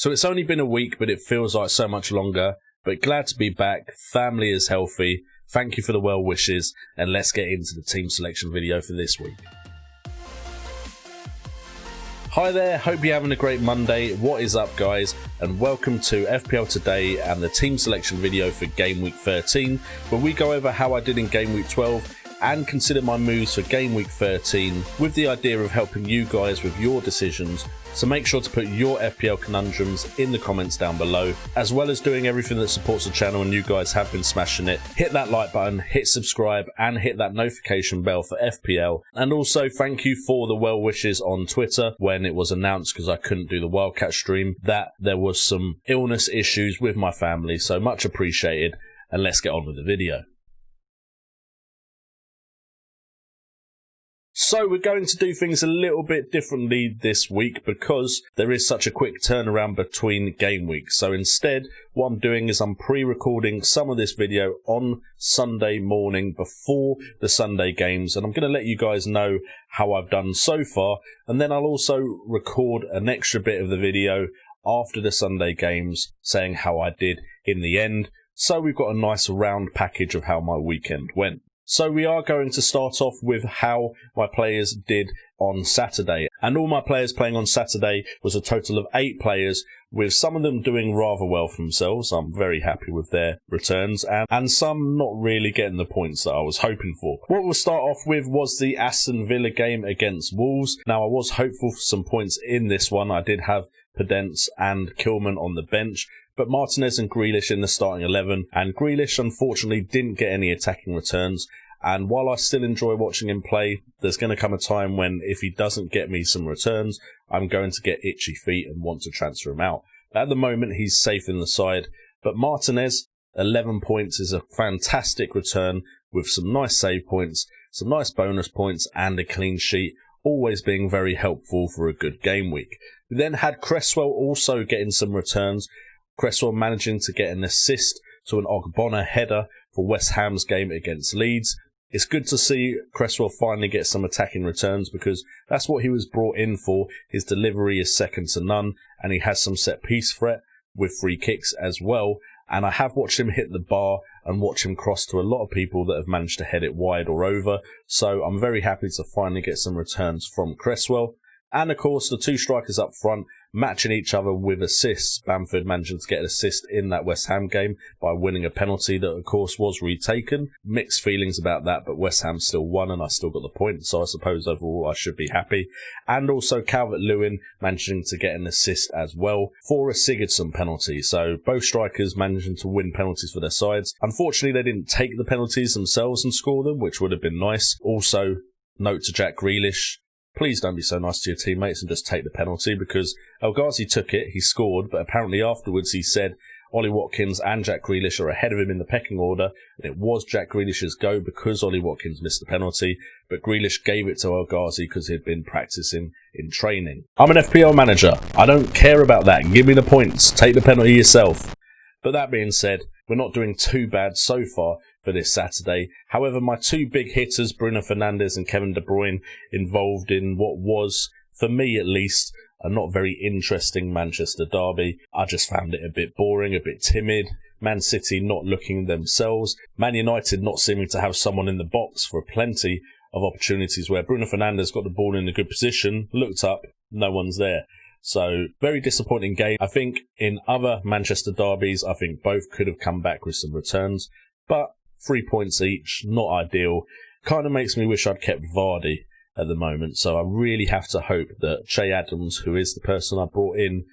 So it's only been a week, but it feels like so much longer. But glad to be back. Family is healthy. Thank you for the well wishes. And let's get into the team selection video for this week. Hi there, hope you're having a great Monday. What is up, guys? And welcome to FPL Today and the team selection video for Gameweek 13, where we go over how I did in Gameweek 12 and consider my moves for Gameweek 13 with the idea of helping you guys with your decisions. So make sure to put your FPL conundrums in the comments down below, as well as doing everything that supports the channel, and you guys have been smashing it. Hit that like button, hit subscribe, and hit that notification bell for FPL. And also thank you for the well wishes on Twitter when it was announced, because I couldn't do the Wildcat stream, that there was some illness issues with my family, so much appreciated. And let's get on with the video. So we're going to do things a little bit differently this week because there is such a quick turnaround between game weeks. So instead, what I'm doing is I'm pre-recording some of this video on Sunday morning before the Sunday games, and I'm going to let you guys know how I've done so far, and then I'll also record an extra bit of the video after the Sunday games saying how I did in the end. So we've got a nice round package of how my weekend went. So we are going to start off with how my players did on Saturday. And all my players playing on Saturday was a total of 8 players, with some of them doing rather well for themselves. I'm very happy with their returns, and some not really getting the points that I was hoping for. What we'll start off with was the Aston Villa game against Wolves. Now, I was hopeful for some points in this one. I did have Pedence and Kilman on the bench, but Martinez and Grealish in the starting 11, and Grealish unfortunately didn't get any attacking returns. And while I still enjoy watching him play, there's going to come a time when if he doesn't get me some returns, I'm going to get itchy feet and want to transfer him out. At the moment, he's safe in the side, but Martinez, 11 points is a fantastic return with some nice save points, some nice bonus points, and a clean sheet, always being very helpful for a good game week. We then had Cresswell also getting some returns, Cresswell managing to get an assist to an Ogbonna header for West Ham's game against Leeds. It's good to see Cresswell finally get some attacking returns because that's what he was brought in for. His delivery is second to none, and he has some set-piece threat with free kicks as well. And I have watched him hit the bar and watch him cross to a lot of people that have managed to head it wide or over. So I'm very happy to finally get some returns from Cresswell. And of course, the 2 strikers up front matching each other with assists. Bamford managing to get an assist in that West Ham game by winning a penalty that, of course, was retaken. Mixed feelings about that, but West Ham still won and I still got the point, so I suppose overall I should be happy. And also Calvert-Lewin managing to get an assist as well for a Sigurdsson penalty. So both strikers managing to win penalties for their sides. Unfortunately, they didn't take the penalties themselves and score them, which would have been nice. Also, note to Jack Grealish, please don't be so nice to your teammates and just take the penalty, because El Ghazi took it, he scored, but apparently afterwards he said Ollie Watkins and Jack Grealish are ahead of him in the pecking order, and it was Jack Grealish's go because Ollie Watkins missed the penalty, but Grealish gave it to El Ghazi because he'd been practicing in training. I'm an FPL manager. I don't care about that. Give me the points. Take the penalty yourself. But that being said, we're not doing too bad so far for this Saturday. However, my 2 big hitters, Bruno Fernandes and Kevin De Bruyne, involved in what was, for me at least, a not very interesting Manchester derby. I just found it a bit boring, a bit timid. Man City not looking themselves. Man United not seeming to have someone in the box for plenty of opportunities where Bruno Fernandes got the ball in a good position, looked up, no one's there. So, very disappointing game. I think in other Manchester derbies, I think both could have come back with some returns, but 3 points each, not ideal. Kind of makes me wish I'd kept Vardy at the moment. So I really have to hope that Che Adams, who is the person I brought in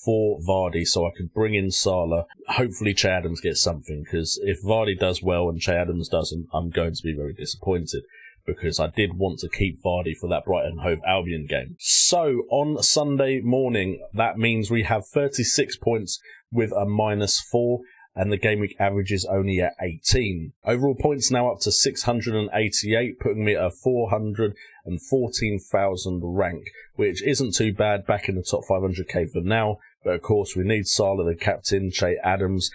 for Vardy, so I could bring in Salah. Hopefully Che Adams gets something, because if Vardy does well and Che Adams doesn't, I'm going to be very disappointed, because I did want to keep Vardy for that Brighton Hove Albion game. So on Sunday morning, that means we have 36 points with a -4. And the game week average is only at 18. Overall points now up to 688, putting me at a 414,000 rank, which isn't too bad, back in the top 500k for now. But of course, we need Salah, the captain, Che Adams,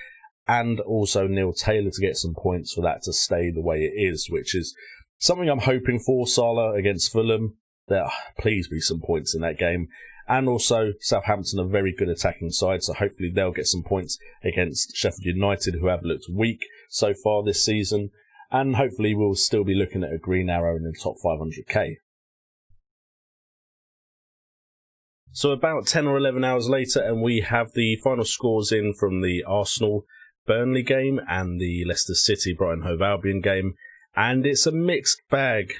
and also Neil Taylor to get some points for that to stay the way it is, which is something I'm hoping for. Salah against Fulham, there please be some points in that game. And also, Southampton are a very good attacking side, so hopefully they'll get some points against Sheffield United, who have looked weak so far this season. And hopefully we'll still be looking at a green arrow in the top 500k. So about 10 or 11 hours later, and we have the final scores in from the Arsenal-Burnley game and the Leicester City-Brighton Hove Albion game. And it's a mixed bag,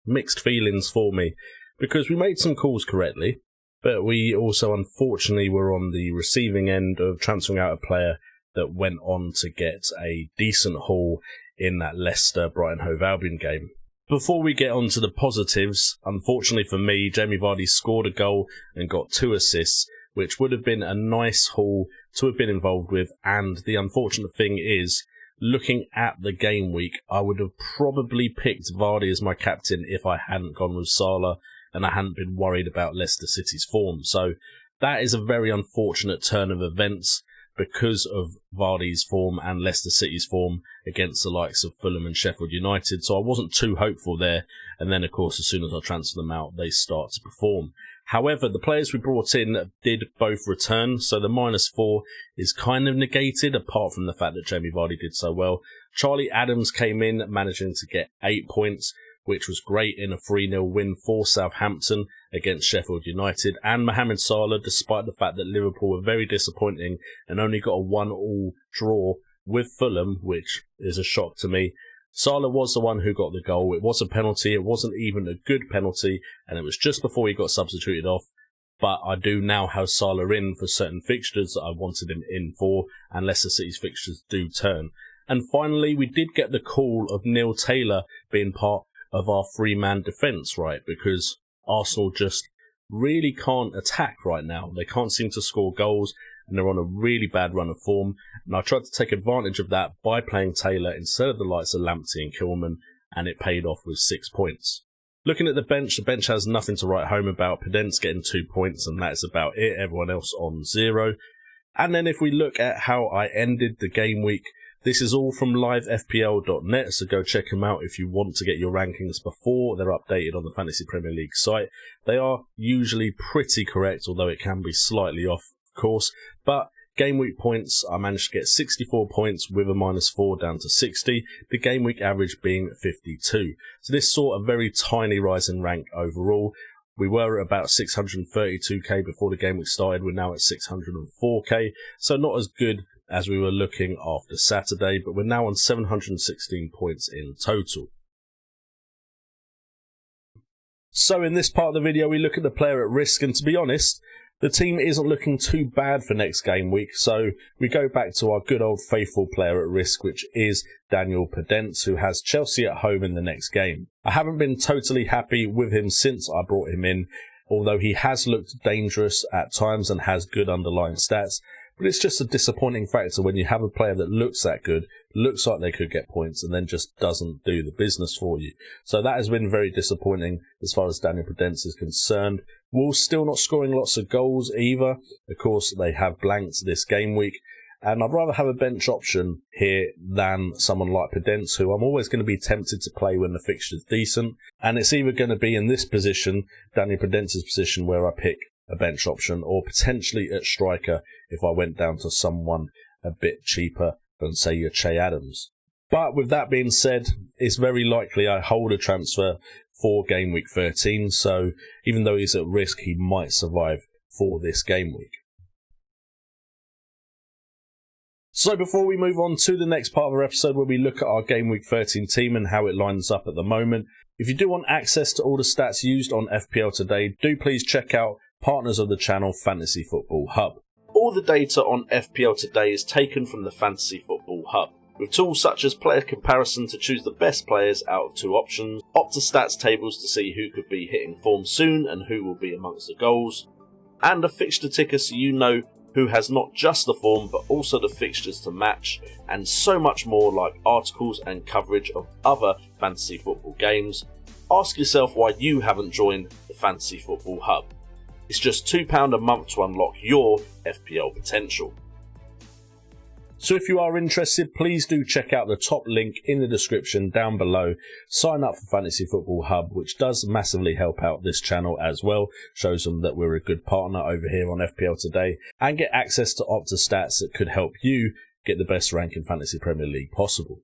mixed feelings for me, because we made some calls correctly, but we also unfortunately were on the receiving end of transferring out a player that went on to get a decent haul in that Leicester-Brighton Hove Albion game. Before we get on to the positives, unfortunately for me, Jamie Vardy scored a goal and got 2 assists, which would have been a nice haul to have been involved with. And the unfortunate thing is, looking at the game week, I would have probably picked Vardy as my captain if I hadn't gone with Salah and I hadn't been worried about Leicester City's form. So that is a very unfortunate turn of events because of Vardy's form and Leicester City's form against the likes of Fulham and Sheffield United. So I wasn't too hopeful there. And then, of course, as soon as I transfer them out, they start to perform. However, the players we brought in did both return, so the -4 is kind of negated, apart from the fact that Jamie Vardy did so well. Charlie Adams came in, managing to get 8 points, which was great in a 3-0 win for Southampton against Sheffield United. And Mohamed Salah, despite the fact that Liverpool were very disappointing and only got a 1-1 draw with Fulham, which is a shock to me, Salah was the one who got the goal. It was a penalty. It wasn't even a good penalty, and it was just before he got substituted off. But I do now have Salah in for certain fixtures that I wanted him in for, and Leicester City's fixtures do turn. And finally, we did get the call of Neil Taylor being part of our 3-man defence, right? Because Arsenal just really can't attack right now. They can't seem to score goals, and they're on a really bad run of form. And I tried to take advantage of that by playing Taylor instead of the likes of Lamptey and Kilman, and it paid off with 6 points. Looking at the bench has nothing to write home about. Pedent's getting 2 points, and that's about it. Everyone else on 0. And then if we look at how I ended the game week, this is all from livefpl.net, so go check them out if you want to get your rankings before they're updated on the Fantasy Premier League site. They are usually pretty correct, although it can be slightly off, of course. But game week points, I managed to get 64 points with a -4 down to 60, the game week average being 52. So this saw a very tiny rise in rank overall. We were at about 632k before the game week started. We're now at 604k, so not as good as we were looking after Saturday, but we're now on 716 points in total. So in this part of the video, we look at the player at risk, and to be honest, the team isn't looking too bad for next game week, so we go back to our good old faithful player at risk, which is Daniel Pedent, who has Chelsea at home in the next game. I haven't been totally happy with him since I brought him in, although he has looked dangerous at times and has good underlying stats. But it's just a disappointing factor when you have a player that looks that good, looks like they could get points, and then just doesn't do the business for you. So that has been very disappointing as far as Daniel Pedent is concerned. Wolves still not scoring lots of goals either. Of course, they have blanked this game week. And I'd rather have a bench option here than someone like Pedent, who I'm always going to be tempted to play when the fixture's decent. And it's either going to be in this position, Daniel Pedent's position, where I pick a bench option, or potentially at striker if I went down to someone a bit cheaper than, say, your Che Adams. But with that being said, it's very likely I hold a transfer for game week 13, so even though he's at risk, he might survive for this game week. So before we move on to the next part of our episode, where we look at our game week 13 team and how it lines up at the moment, if you do want access to all the stats used on FPL Today, do please check out partners of the channel, Fantasy Football Hub. All the data on FPL Today is taken from the Fantasy Football Hub, with tools such as player comparison to choose the best players out of 2 options, Opta-Stats tables to see who could be hitting form soon and who will be amongst the goals, and a fixture ticker so you know who has not just the form but also the fixtures to match, and so much more, like articles and coverage of other fantasy football games. Ask yourself why you haven't joined the Fantasy Football Hub. It's just £2 a month to unlock your FPL potential. So if you are interested, please do check out the top link in the description down below. Sign up for Fantasy Football Hub, which does massively help out this channel as well. Shows them that we're a good partner over here on FPL Today, and get access to Opta stats that could help you get the best rank in Fantasy Premier League possible.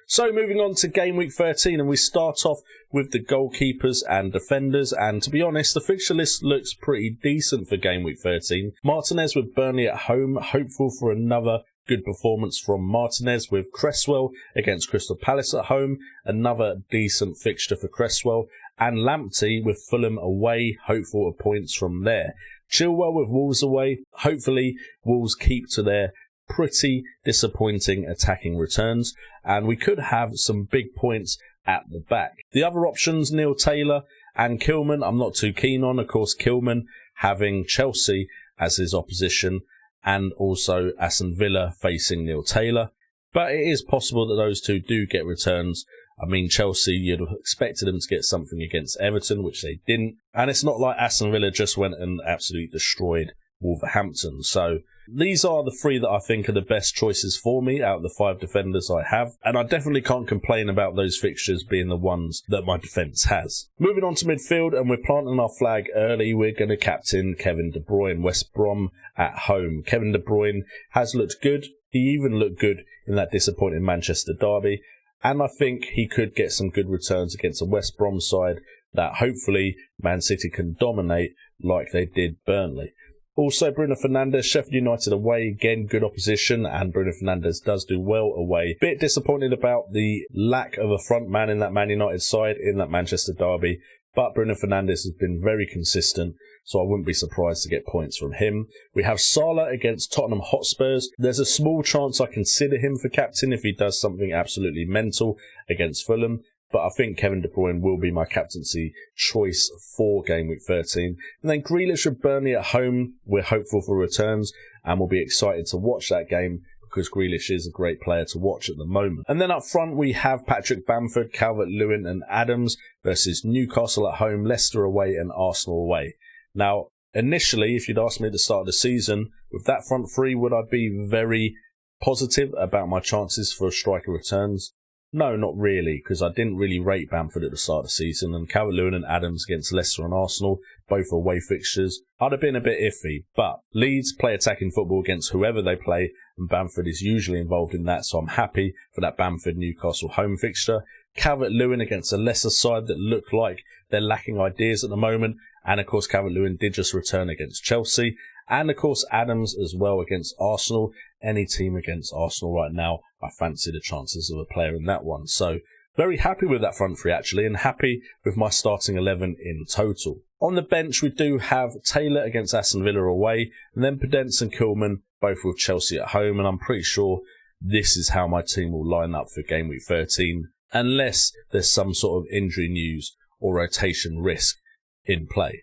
So moving on to Game Week 13, and we start off with the goalkeepers and defenders, and to be honest, the fixture list looks pretty decent for Game Week 13. Martinez with Burnley at home, hopeful for another good performance from Martinez, with Cresswell against Crystal Palace at home, another decent fixture for Cresswell, and Lamptey with Fulham away, hopeful of points from there. Chilwell with Wolves away, hopefully Wolves keep to their pretty disappointing attacking returns, and we could have some big points at the back. The other options, Neil Taylor and Kilman, I'm not too keen on. Of course, Kilman having Chelsea as his opposition, and also Aston Villa facing Neil Taylor. But it is possible that those two do get returns. I mean, Chelsea, you'd have expected them to get something against Everton, which they didn't. And it's not like Aston Villa just went and absolutely destroyed Wolverhampton. So these are the three that I think are the best choices for me out of the 5 defenders I have, and I definitely can't complain about those fixtures being the ones that my defence has. Moving on to midfield, and we're planting our flag early. We're going to captain Kevin De Bruyne, West Brom at home. Kevin De Bruyne has looked good. He even looked good in that disappointing Manchester derby, and I think he could get some good returns against a West Brom side that hopefully Man City can dominate like they did Burnley. Also, Bruno Fernandes, Sheffield United away, again, good opposition, and Bruno Fernandes does do well away. Bit disappointed about the lack of a front man in that Man United side in that Manchester derby, but Bruno Fernandes has been very consistent, so I wouldn't be surprised to get points from him. We have Salah against Tottenham Hotspurs. There's a small chance I consider him for captain if he does something absolutely mental against Fulham, but I think Kevin De Bruyne will be my captaincy choice for Game Week 13. And then Grealish with Burnley at home. We're hopeful for returns, and we'll be excited to watch that game because Grealish is a great player to watch at the moment. And then up front, we have Patrick Bamford, Calvert-Lewin and Adams versus Newcastle at home, Leicester away and Arsenal away. Now, initially, if you'd asked me at the start of the season, with that front three, would I be very positive about my chances for striker returns? No, not really, because I didn't really rate Bamford at the start of the season, and Calvert-Lewin and Adams against Leicester and Arsenal, both away fixtures, I'd have been a bit iffy. But Leeds play attacking football against whoever they play, and Bamford is usually involved in that, so I'm happy for that Bamford-Newcastle home fixture. Calvert-Lewin against a Leicester side that look like they're lacking ideas at the moment, and of course Calvert-Lewin did just return against Chelsea, and of course Adams as well against Arsenal. Any team against Arsenal right now, I fancy the chances of a player in that one. So very happy with that front three actually, and happy with my starting 11 in total. On the bench we do have Taylor against Aston Villa away, and then Podence and Kilman both with Chelsea at home, and I'm pretty sure this is how my team will line up for Game Week 13, unless there's some sort of injury news or rotation risk in play.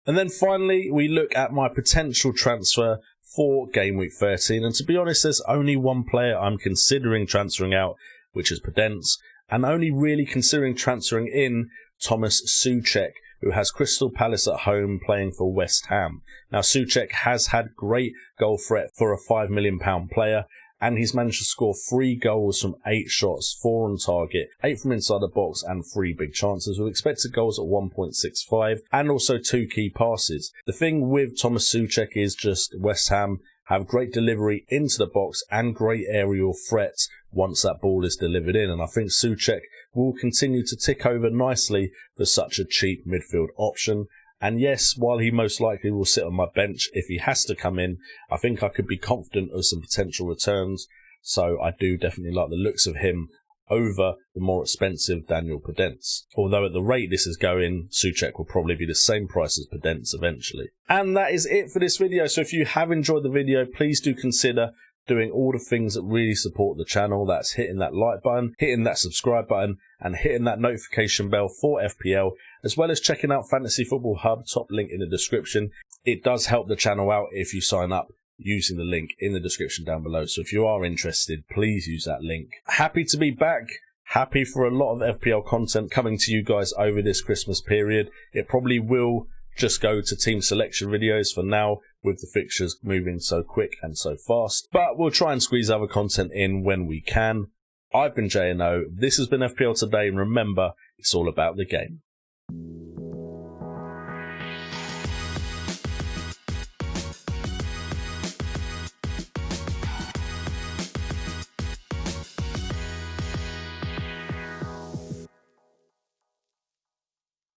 And then finally, we look at my potential transfer for Game Week 13. And to be honest, there's only one player I'm considering transferring out, which is Podence, and only really considering transferring in Thomas Souček, who has Crystal Palace at home playing for West Ham. Now, Souček has had great goal threat for a £5 million player, and he's managed to score 3 goals from 8 shots, 4 on target, 8 from inside the box and 3 big chances, with expected goals at 1.65 and also 2 key passes. The thing with Thomas Souček is just West Ham have great delivery into the box and great aerial threats once that ball is delivered in, and I think Souček will continue to tick over nicely for such a cheap midfield option. And yes, while he most likely will sit on my bench if he has to come in, I think I could be confident of some potential returns. So I do definitely like the looks of him over the more expensive Daniel Podence. Although at the rate this is going, Souček will probably be the same price as Podence eventually. And that is it for this video. So if you have enjoyed the video, please do consider doing all the things that really support the channel. That's hitting that like button, hitting that subscribe button, and hitting that notification bell for FPL, as well as checking out Fantasy Football Hub, top link in the description. It does help the channel out if you sign up using the link in the description down below. So if you are interested, please use that link. Happy to be back. Happy for a lot of FPL content coming to you guys over this Christmas period. It probably will just go to team selection videos for now, with the fixtures moving so quick and so fast. But we'll try and squeeze other content in when we can. I've been J&O, this has been FPL Today, and remember, it's all about the game.